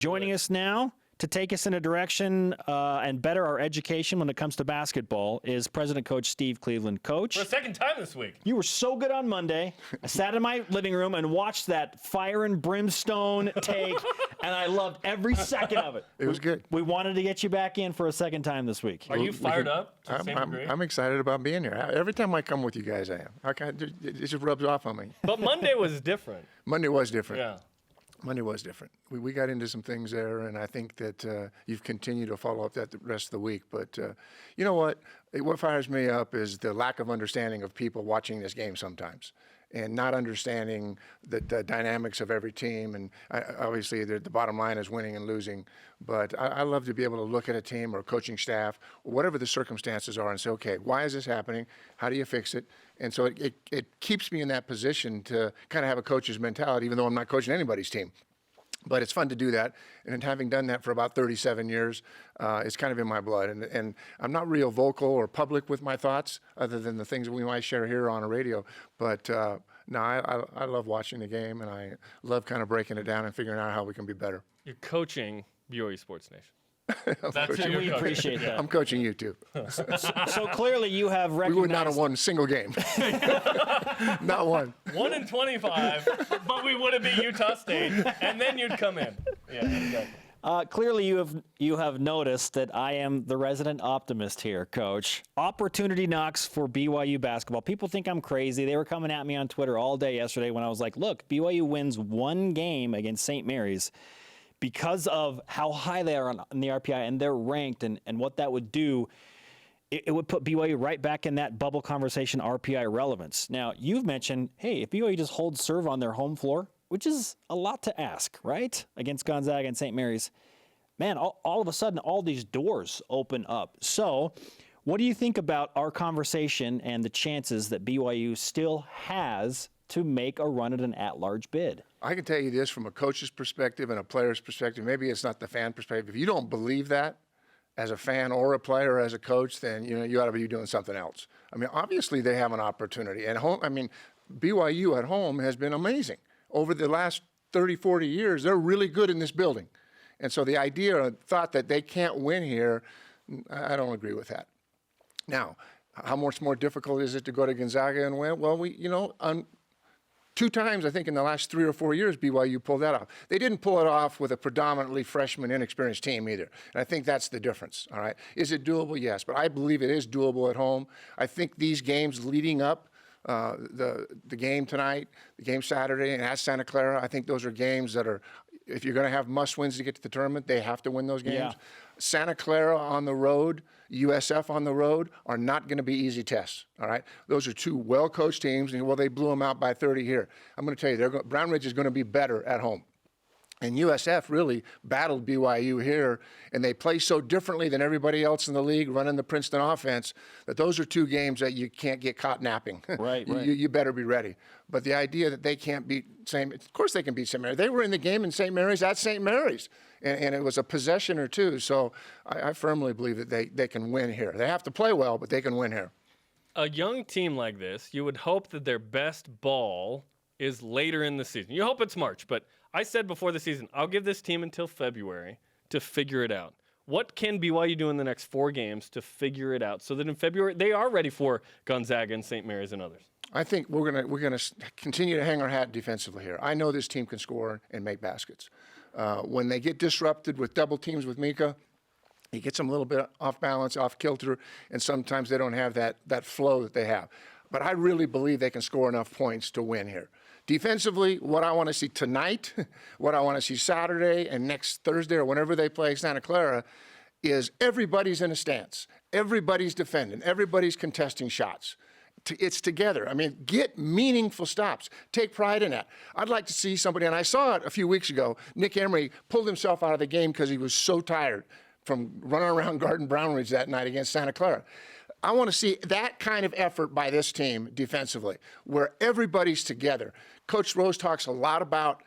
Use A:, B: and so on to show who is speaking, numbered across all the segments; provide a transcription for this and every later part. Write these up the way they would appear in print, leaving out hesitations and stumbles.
A: Joining us now to take us in a direction and better our education when it comes to basketball is President Coach Steve Cleveland. Coach,
B: for the second time this week.
A: You were so good on Monday. I sat in my living room and watched that fire and brimstone take, and I loved every second of it.
C: It was good.
A: We wanted to get you back in for a second time this week.
B: Are you fired up to the same degree?
C: I'm excited about being here. Every time I come with you guys, I am. It just rubs off on me.
B: But Monday was different.
C: Monday was different.
B: Yeah.
C: Monday was different. We got into some things there, and I think that you've continued to follow up that the rest of the week. But you know what? What fires me up is the lack of understanding of people watching this game sometimes and not understanding the dynamics of every team. And obviously, the bottom line is winning and losing. But I love to be able to look at a team or a coaching staff, or whatever the circumstances are, and say, okay, why is this happening? How do you fix it? And so it keeps me in that position to kind of have a coach's mentality, even though I'm not coaching anybody's team. But it's fun to do that. And having done that for about 37 years, it's kind of in my blood. And I'm not real vocal or public with my thoughts, other than the things we might share here on a radio. But no, I love watching the game, and I love kind of breaking it down and figuring out how we can be better.
B: You're coaching BYU Sports Nation.
A: That's it. We appreciate that.
C: I'm coaching you, too.
A: So clearly you have recognized...
C: We would not have won a single game. Not one.
B: 1 in 25, but we would have beat Utah State, and then you'd come in. Yeah, exactly.
A: Clearly you have noticed that I am the resident optimist here, Coach. Opportunity knocks for BYU basketball. People think I'm crazy. They were coming at me on Twitter all day yesterday when I was like, look, BYU wins one game against St. Mary's. Because of how high they are on the RPI and they're ranked and what that would do, it would put BYU right back in that bubble conversation RPI relevance. Now, you've mentioned, hey, if BYU just holds serve on their home floor, which is a lot to ask, right, against Gonzaga and St. Mary's, man, all of a sudden, all these doors open up. So what do you think about our conversation and the chances that BYU still has to make a run at an at-large bid?
C: I can tell you this from a coach's perspective and a player's perspective. Maybe it's not the fan perspective. If you don't believe that as a fan or a player or as a coach, then you ought to be doing something else. I mean, obviously they have an opportunity. And home, I mean, BYU at home has been amazing. Over the last 30, 40 years, they're really good in this building. And so the idea or thought that they can't win here, I don't agree with that. Now, how much more difficult is it to go to Gonzaga and win? Well, two times, I think, in the last 3 or 4 years, BYU pulled that off. They didn't pull it off with a predominantly freshman, inexperienced team either. And I think that's the difference, all right? Is it doable? Yes, but I believe it is doable at home. I think these games leading up, the game tonight, the game Saturday, and at Santa Clara, I think those are games that are, if you're going to have must-wins to get to the tournament, they have to win those games. Yeah. Santa Clara on the road, USF on the road are not going to be easy tests, all right? Those are two well-coached teams, and, well, they blew them out by 30 here. I'm going to tell you, Brown Ridge is going to be better at home. And USF really battled BYU here, and they play so differently than everybody else in the league running the Princeton offense that those are two games that you can't get caught napping.
A: Right, right.
C: You better be ready. But the idea that they can't beat St. Of course they can beat St. Mary's. They were in the game in St. Mary's at St. Mary's, and it was a possession or two. So I firmly believe that they can win here. They have to play well, but they can win here.
B: A young team like this, you would hope that their best ball is later in the season. You hope it's March, but I said before the season, I'll give this team until February to figure it out. What can BYU do in the next 4 games to figure it out so that in February they are ready for Gonzaga and St. Mary's and others?
C: I think we're gonna continue to hang our hat defensively here. I know this team can score and make baskets. When they get disrupted with double teams with Mika, he gets them a little bit off balance, off kilter, and sometimes they don't have that flow that they have. But I really believe they can score enough points to win here. Defensively, what I want to see tonight, what I want to see Saturday and next Thursday or whenever they play Santa Clara is everybody's in a stance. Everybody's defending. Everybody's contesting shots. It's together. I mean, get meaningful stops. Take pride in that. I'd like to see somebody, and I saw it a few weeks ago, Nick Emery pulled himself out of the game because he was so tired from running around Garden Brown Ridge that night against Santa Clara. I want to see that kind of effort by this team defensively, where everybody's together. Coach Rose talks a lot about,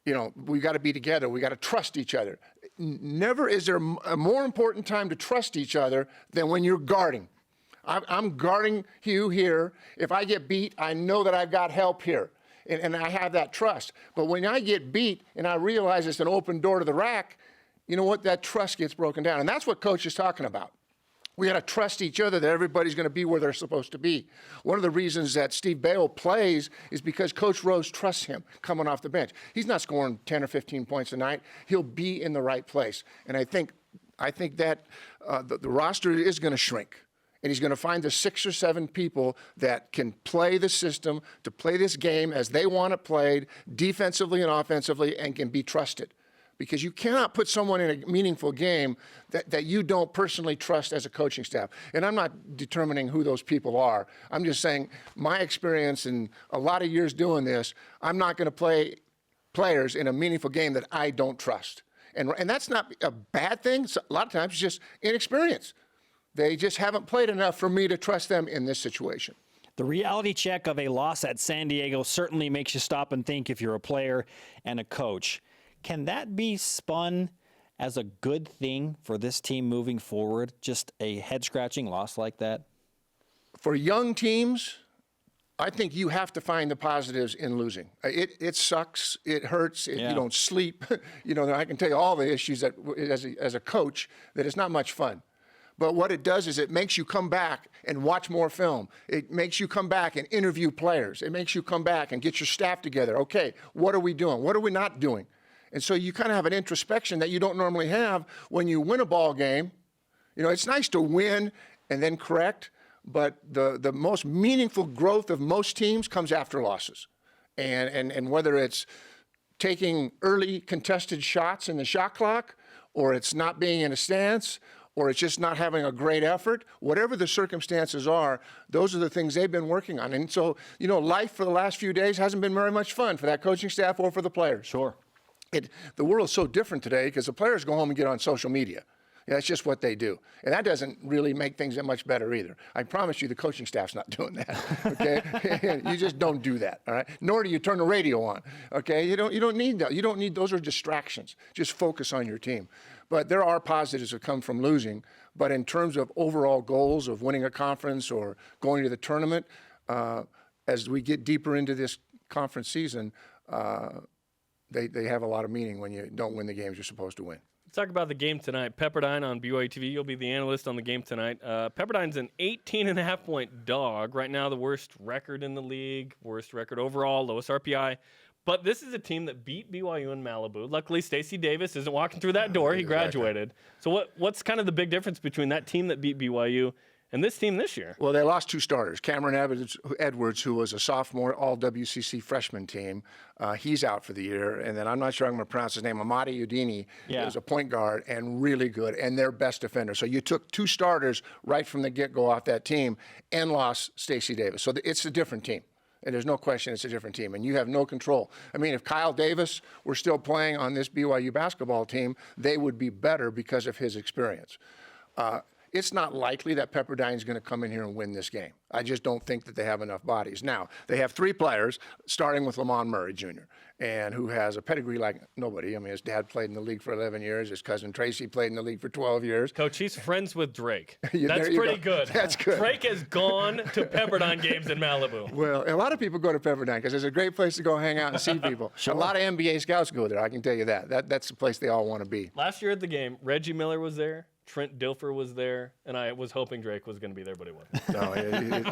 C: we got to be together. We got to trust each other. Never is there a more important time to trust each other than when you're guarding. I'm guarding you here. If I get beat, I know that I've got help here. and I have that trust. But when I get beat and I realize it's an open door to the rack, you know what? That trust gets broken down. And that's what Coach is talking about. We got to trust each other that everybody's going to be where they're supposed to be. One of the reasons that Steve Bale plays is because Coach Rose trusts him coming off the bench. He's not scoring 10 or 15 points a night. He'll be in the right place. And I think that the roster is going to shrink. And he's going to find the 6 or 7 people that can play the system, to play this game as they want it played, defensively and offensively, and can be trusted. Because you cannot put someone in a meaningful game that you don't personally trust as a coaching staff. And I'm not determining who those people are. I'm just saying my experience in a lot of years doing this, I'm not going to play players in a meaningful game that I don't trust. And that's not a bad thing. A lot of times it's just inexperience. They just haven't played enough for me to trust them in this situation.
A: The reality check of a loss at San Diego certainly makes you stop and think if you're a player and a coach. Can that be spun as a good thing for this team moving forward? Just a head-scratching loss like that?
C: For young teams, I think you have to find the positives in losing. It sucks. It hurts. You don't sleep. I can tell you all the issues that as a coach that it's not much fun. But what it does is it makes you come back and watch more film. It makes you come back and interview players. It makes you come back and get your staff together. Okay, what are we doing? What are we not doing? And so you kind of have an introspection that you don't normally have when you win a ball game. It's nice to win and then correct, but the most meaningful growth of most teams comes after losses. And whether it's taking early contested shots in the shot clock, or it's not being in a stance, or it's just not having a great effort, whatever the circumstances are, those are the things they've been working on. And so, life for the last few days hasn't been very much fun for that coaching staff or for the players.
A: Sure.
C: The world's so different today because the players go home and get on social media. That's just what they do. And that doesn't really make things that much better either. I promise you the coaching staff's not doing that, okay? You just don't do that, all right? Nor do you turn the radio on, okay? You don't need that. You don't need, those are distractions. Just focus on your team. But there are positives that come from losing. But in terms of overall goals of winning a conference or going to the tournament, as we get deeper into this conference season, they have a lot of meaning when you don't win the games you're supposed to win.
B: Let's talk about the game tonight. Pepperdine on BYUtv. You'll be the analyst on the game tonight. Pepperdine's an 18.5-point dog. Right now, the worst record in the league, worst record overall, lowest RPI. But this is a team that beat BYU in Malibu. Luckily, Stacey Davis isn't walking through that door. He graduated. So what's kind of the big difference between that team that beat BYU and this team this year?
C: Well, they lost 2 starters. Cameron Edwards, who was a sophomore all-WCC freshman team, he's out for the year. And then I'm not sure I'm going to pronounce his name. Amadi Udini is a point guard and really good and their best defender. So you took 2 starters right from the get-go off that team and lost Stacey Davis. So it's a different team. And there's no question it's a different team, and you have no control. I mean, if Kyle Davis were still playing on this BYU basketball team, they would be better because of his experience. It's not likely that Pepperdine's going to come in here and win this game. I just don't think that they have enough bodies. Now, they have 3 players, starting with Lamont Murray, Jr., and who has a pedigree like nobody. I mean, his dad played in the league for 11 years. His cousin Tracy played in the league for 12 years.
B: Coach, he's friends with Drake.
C: Yeah,
B: That's pretty good.
C: That's good.
B: Drake has gone to Pepperdine games in Malibu.
C: Well, a lot of people go to Pepperdine because it's a great place to go hang out and see people.
A: Sure.
C: A lot of NBA scouts go there, I can tell you that. That's the place they all want to be.
B: Last year at the game, Reggie Miller was there. Trent Dilfer was there, and I was hoping Drake was going to be there, but he wasn't.
C: No,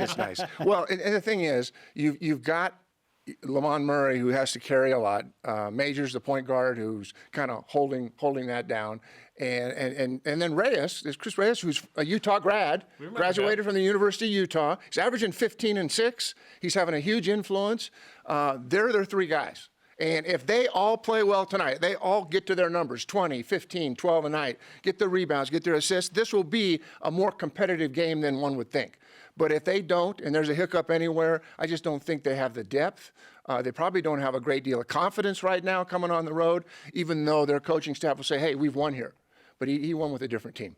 C: it's nice. Well, and the thing is, you've got Lamont Murray, who has to carry a lot. Majors, the point guard, who's kind of holding that down. And then Reyes, there's Chris Reyes, who's a Utah grad, graduated from the University of Utah. He's averaging 15 and 6. He's having a huge influence. They're their 3 guys. And if they all play well tonight, they all get to their numbers, 20, 15, 12 a night, get their rebounds, get their assists, this will be a more competitive game than one would think. But if they don't, and there's a hiccup anywhere, I just don't think they have the depth. They probably don't have a great deal of confidence right now coming on the road, even though their coaching staff will say, hey, we've won here. But he won with a different team.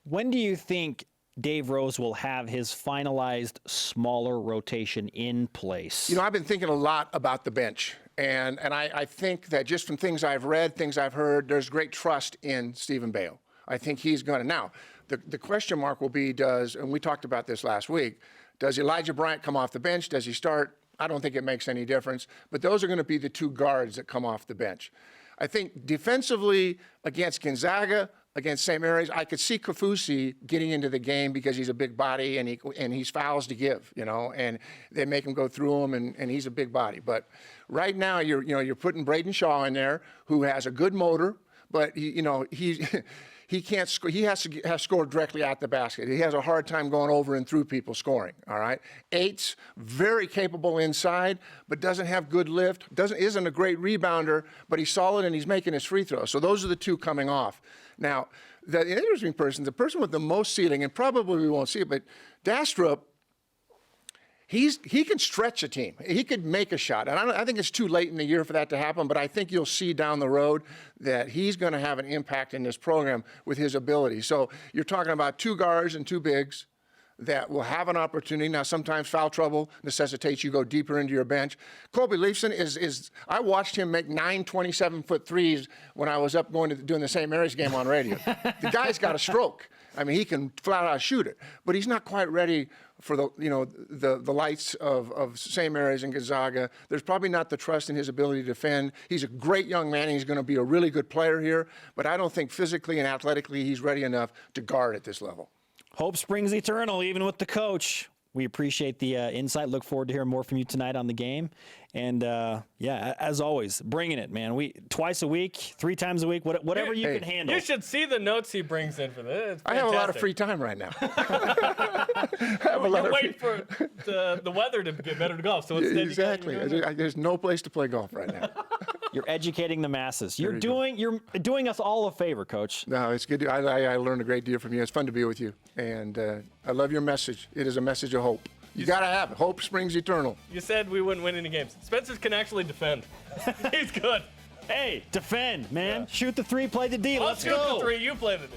A: When do you think Dave Rose will have his finalized smaller rotation in place?
C: I've been thinking a lot about the bench. And I think that just from things I've read, things I've heard, there's great trust in Stephen Bale. I think he's going to. Now, the question mark will be and we talked about this last week, does Elijah Bryant come off the bench? Does he start? I don't think it makes any difference. But those are going to be the two guards that come off the bench. I think defensively against Gonzaga, against St. Mary's, I could see Kaufusi getting into the game because he's a big body and he's fouls to give, and they make him go through them, and he's a big body. But right now, you're putting Braden Shaw in there, who has a good motor, but he can't score. He has to score directly at the basket. He has a hard time going over and through people scoring. All right, Eight's very capable inside, but doesn't have good lift. Isn't a great rebounder, but he's solid and he's making his free throws. So those are the two coming off. Now, the interesting person, the person with the most ceiling, and probably we won't see it, but Dastrup, he can stretch a team. He could make a shot. And I think it's too late in the year for that to happen, but I think you'll see down the road that he's going to have an impact in this program with his ability. So you're talking about two guards and two bigs that will have an opportunity. Now, sometimes foul trouble necessitates you go deeper into your bench. Kobe Leifson I watched him make 9 27-foot threes when I was up doing the St. Mary's game on radio. The guy's got a stroke. I mean, he can flat out shoot it, but he's not quite ready for the lights of St. Mary's and Gonzaga. There's probably not the trust in his ability to defend. He's a great young man, and he's going to be a really good player here, but I don't think physically and athletically he's ready enough to guard at this level.
A: Hope springs eternal, even with the coach. We appreciate the insight. Look forward to hearing more from you tonight on the game. And, as always, bringing it, man. Twice a week, 3 times a week, whatever you can handle.
B: You should see the notes he brings in for this.
C: I have a lot of free time right now.
B: You're waiting for the weather to get better to golf. So
C: exactly. There's no place to play golf right now.
A: You're educating the masses. You're doing us all a favor, Coach.
C: No, it's good. I learned a great deal from you. It's fun to be with you. And I love your message. It is a message of hope. You got to have it. Hope springs eternal.
B: You said we wouldn't win any games. Spencer can actually defend. He's good.
A: Hey, defend, man. Yeah. Shoot the 3, play the D. Let's go.
B: I'll shoot the 3, you play the D.